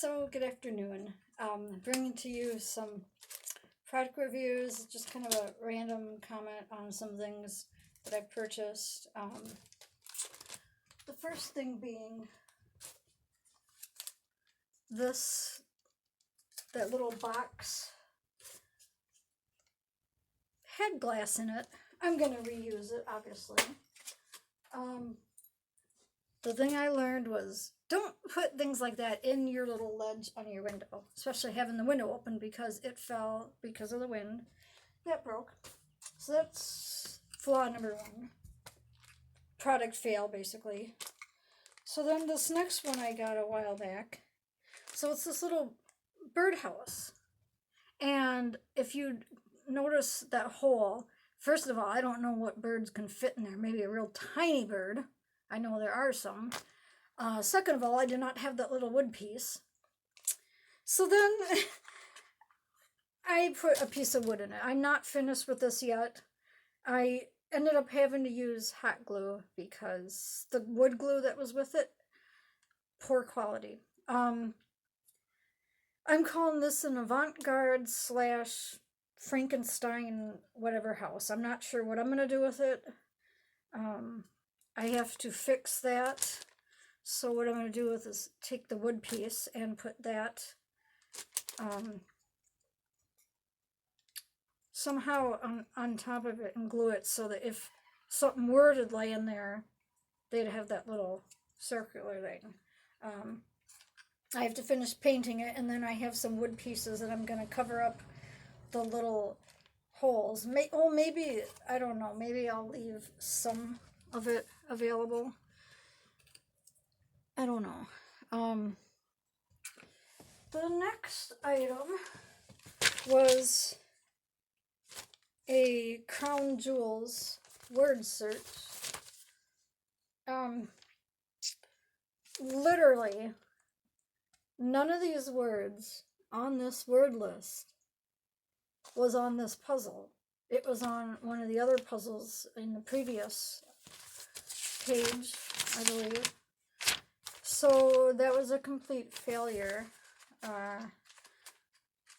So, good afternoon. Bringing to you some product reviews, just kind of a random comment on some things that I've purchased. The first thing being that little box had glass in it. I'm going to reuse it, obviously. The thing I learned was don't put things like that in your little ledge on your window, especially having the window open because it fell because of the wind. That broke. So that's flaw number one. Product fail, basically. So then this next one I got a while back. So it's this little birdhouse. And if you notice that hole, first of all, I don't know what birds can fit in there. Maybe a real tiny bird. I know there are some. Second of all, I did not have that little wood piece. So then I put a piece of wood in it. I'm not finished with this yet. I ended up having to use hot glue because the wood glue that was with it, poor quality. I'm calling this an avant-garde / Frankenstein whatever house. I'm not sure what I'm going to do with it. I have to fix that. So what I'm going to do with is take the wood piece and put that somehow on top of it and glue it so that if something were to lay in there, they'd have that little circular thing. I have to finish painting it, and then I have some wood pieces that I'm going to cover up the little holes. Maybe, I don't know, maybe I'll leave some of it available. I don't know. The next item was a Crown Jewels word search. Literally, none of these words on this word list was on this puzzle. It was on one of the other puzzles in the previous page, I believe. So that was a complete failure.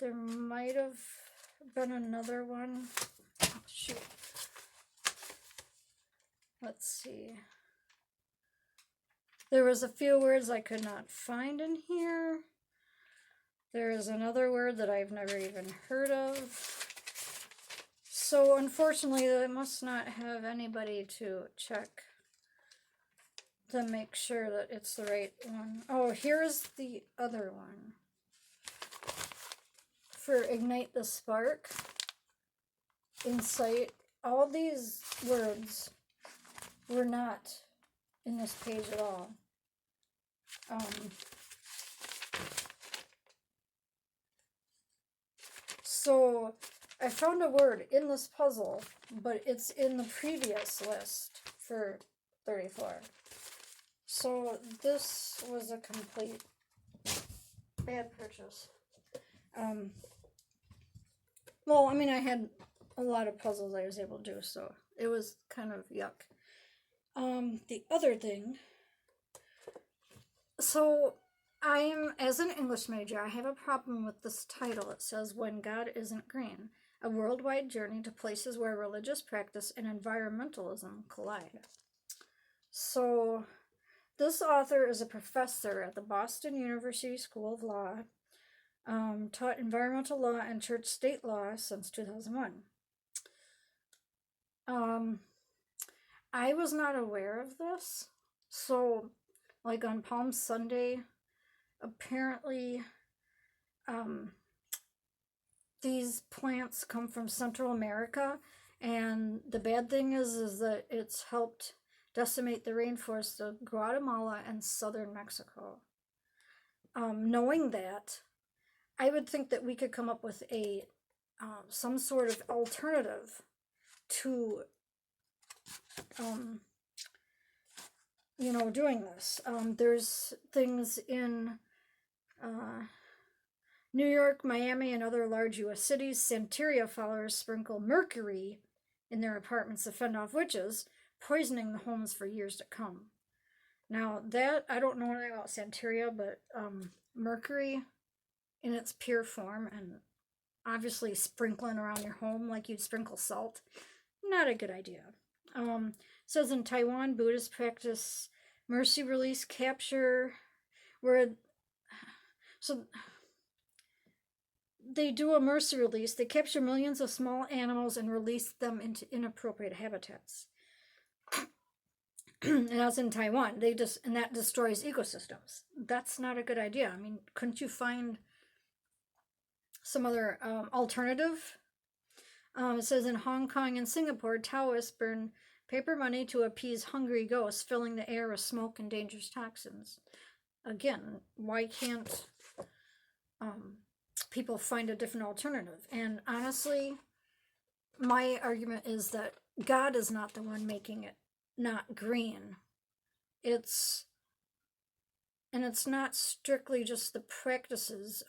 There might have been another one. Oh, shoot. Let's see. There was a few words I could not find in here. There is another word that I've never even heard of. So unfortunately, I must not have anybody to check to make sure that it's the right one. Oh, here's the other one. For Ignite the Spark, Insight, all these words were not in this page at all. So I found a word in this puzzle, but it's in the previous list for 34. So this was a complete bad purchase. Well, I mean, I had a lot of puzzles I was able to do, so it was kind of yuck. The other thing, so as an English major, I have a problem with this title. It says, When God Isn't Green, a worldwide journey to places where religious practice and environmentalism collide. So this author is a professor at the Boston University School of Law, taught environmental law and church state law since 2001. I was not aware of this. So, like on Palm Sunday, apparently these plants come from Central America, and the bad thing is that it's helped decimate the rainforest of Guatemala and southern Mexico. Knowing that, I would think that we could come up with some sort of alternative to doing this. There's things in New York, Miami, and other large U.S. cities. Santeria followers sprinkle mercury in their apartments to fend off witches, poisoning the homes for years to come. Now that, I don't know anything about Santeria, but mercury in its pure form and obviously sprinkling around your home like you'd sprinkle salt, not a good idea. Says in Taiwan, Buddhists practice mercy release capture, where so they do a mercy release. They capture millions of small animals and release them into inappropriate habitats. And that's in Taiwan. And that destroys ecosystems. That's not a good idea. I mean, couldn't you find some other alternative? It says in Hong Kong and Singapore, Taoists burn paper money to appease hungry ghosts, filling the air with smoke and dangerous toxins. Again, why can't people find a different alternative? And honestly, my argument is that God is not the one making it not green. It's not strictly just the practices,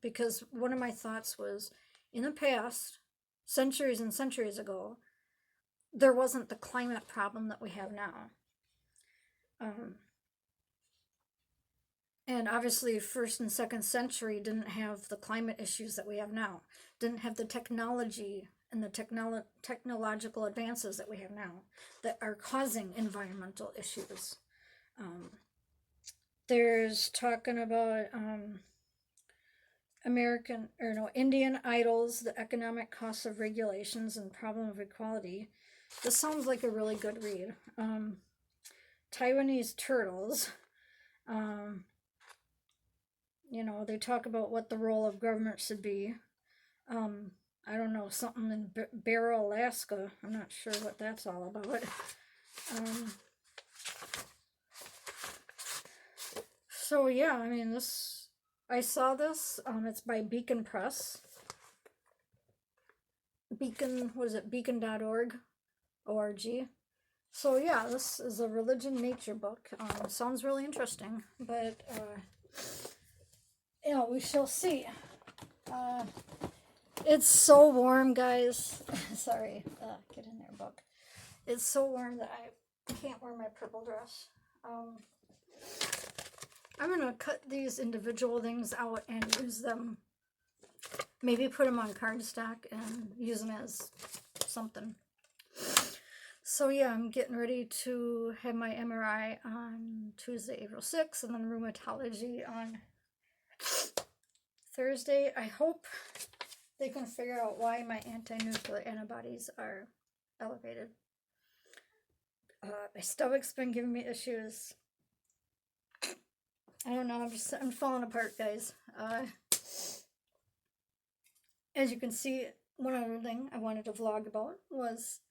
because one of my thoughts was, in the past, centuries and centuries ago, there wasn't the climate problem that we have now. And obviously, first and second century didn't have the climate issues that we have now, didn't have the technology and the technological advances that we have now that are causing environmental issues. There's talking about Indian idols, the economic costs of regulations, and problem of equality. This sounds like a really good read. Taiwanese turtles. They talk about what the role of government should be. I don't know, something in Barrow, Alaska. I'm not sure what that's all about. So yeah, I mean, I saw this. It's by Beacon Press. Beacon, what is it? Beacon.org. O-R-G. So yeah, this is a religion nature book. Sounds really interesting, but we shall see. It's so warm, guys. Sorry, get in there, book. It's so warm that I can't wear my purple dress. I'm gonna cut these individual things out and use them. Maybe put them on cardstock and use them as something. So yeah, I'm getting ready to have my MRI on Tuesday, April 6th, and then rheumatology on Thursday. I hope they can figure out why my anti-nuclear antibodies are elevated. My stomach's been giving me issues. I don't know, I'm falling apart, guys. As you can see, one other thing I wanted to vlog about was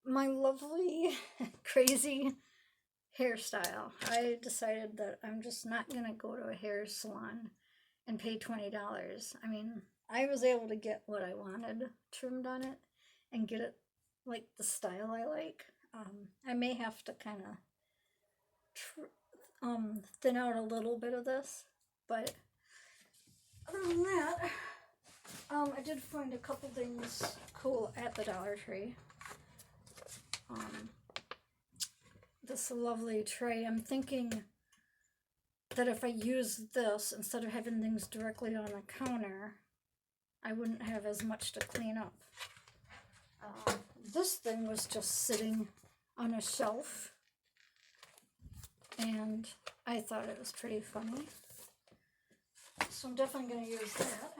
my lovely, crazy hairstyle. I decided that I'm just not gonna go to a hair salon and pay $20. I mean, I was able to get what I wanted trimmed on it and get it like the style I like. I may have to kind of thin out a little bit of this, but other than that, I did find a couple things cool at the Dollar Tree. This lovely tray. I'm thinking that if I use this instead of having things directly on the counter, I wouldn't have as much to clean up. This thing was just sitting on a shelf, and I thought it was pretty funny. So I'm definitely going to use that.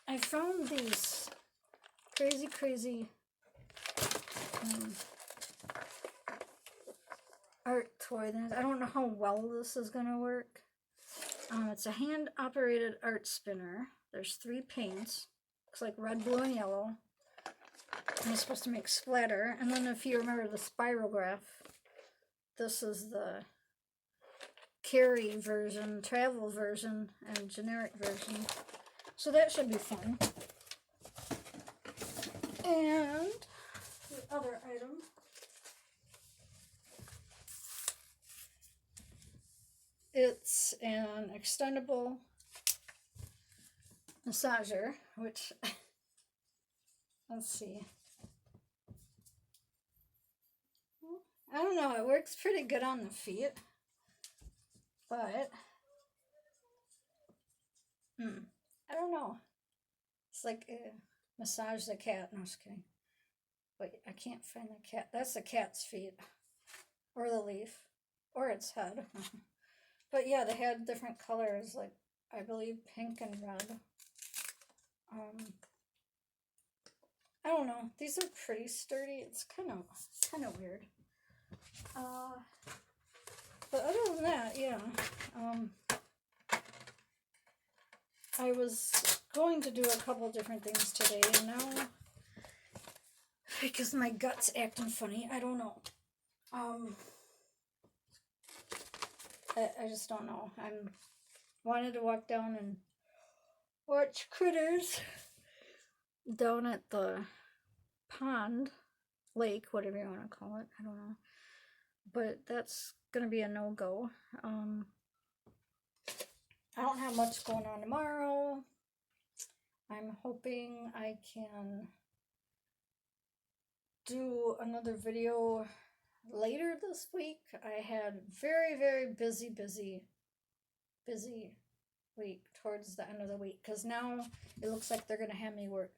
I found these crazy art toy things. I don't know how well this is going to work. It's a hand-operated art spinner. There's 3 paints. Looks like red, blue, and yellow. And it's supposed to make splatter. And then if you remember the spirograph, this is the carry version, travel version, and generic version. So that should be fun. And the other item it's an extendable massager, which let's see. I don't know, it works pretty good on the feet, but I don't know. It's like massage the cat. No, just kidding. Wait, I can't find the cat. That's the cat's feet, or the leaf, or its head. But yeah, they had different colors, like I believe pink and red. I don't know. These are pretty sturdy. It's kind of weird. But other than that, yeah. I was going to do a couple different things today, and now because my gut's acting funny, I don't know. I just don't know. I'm wanted to walk down and watch critters down at the pond, lake, whatever you want to call it. I don't know. But that's gonna be a no-go. I don't have much going on tomorrow. I'm hoping I can do another video later this week. I had very, very busy week towards the end of the week, because now it looks like they're going to have me work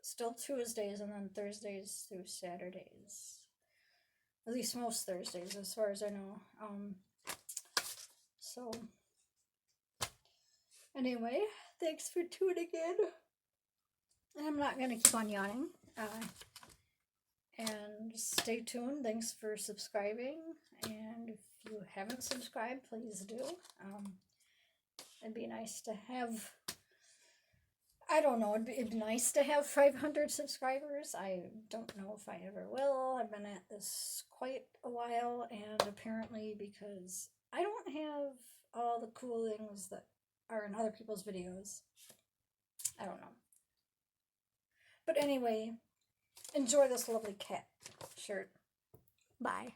still Tuesdays and then Thursdays through Saturdays. At least most Thursdays, as far as I know. So, anyway, thanks for tuning in. I'm not going to keep on yawning. And stay tuned. Thanks for subscribing. And if you haven't subscribed, please do. It'd be nice to have, I don't know, it'd be nice to have 500 subscribers. I don't know if I ever will. I've been at this quite a while, and apparently because I don't have all the cool things that are in other people's videos. I don't know. But anyway, enjoy this lovely cat shirt. Bye.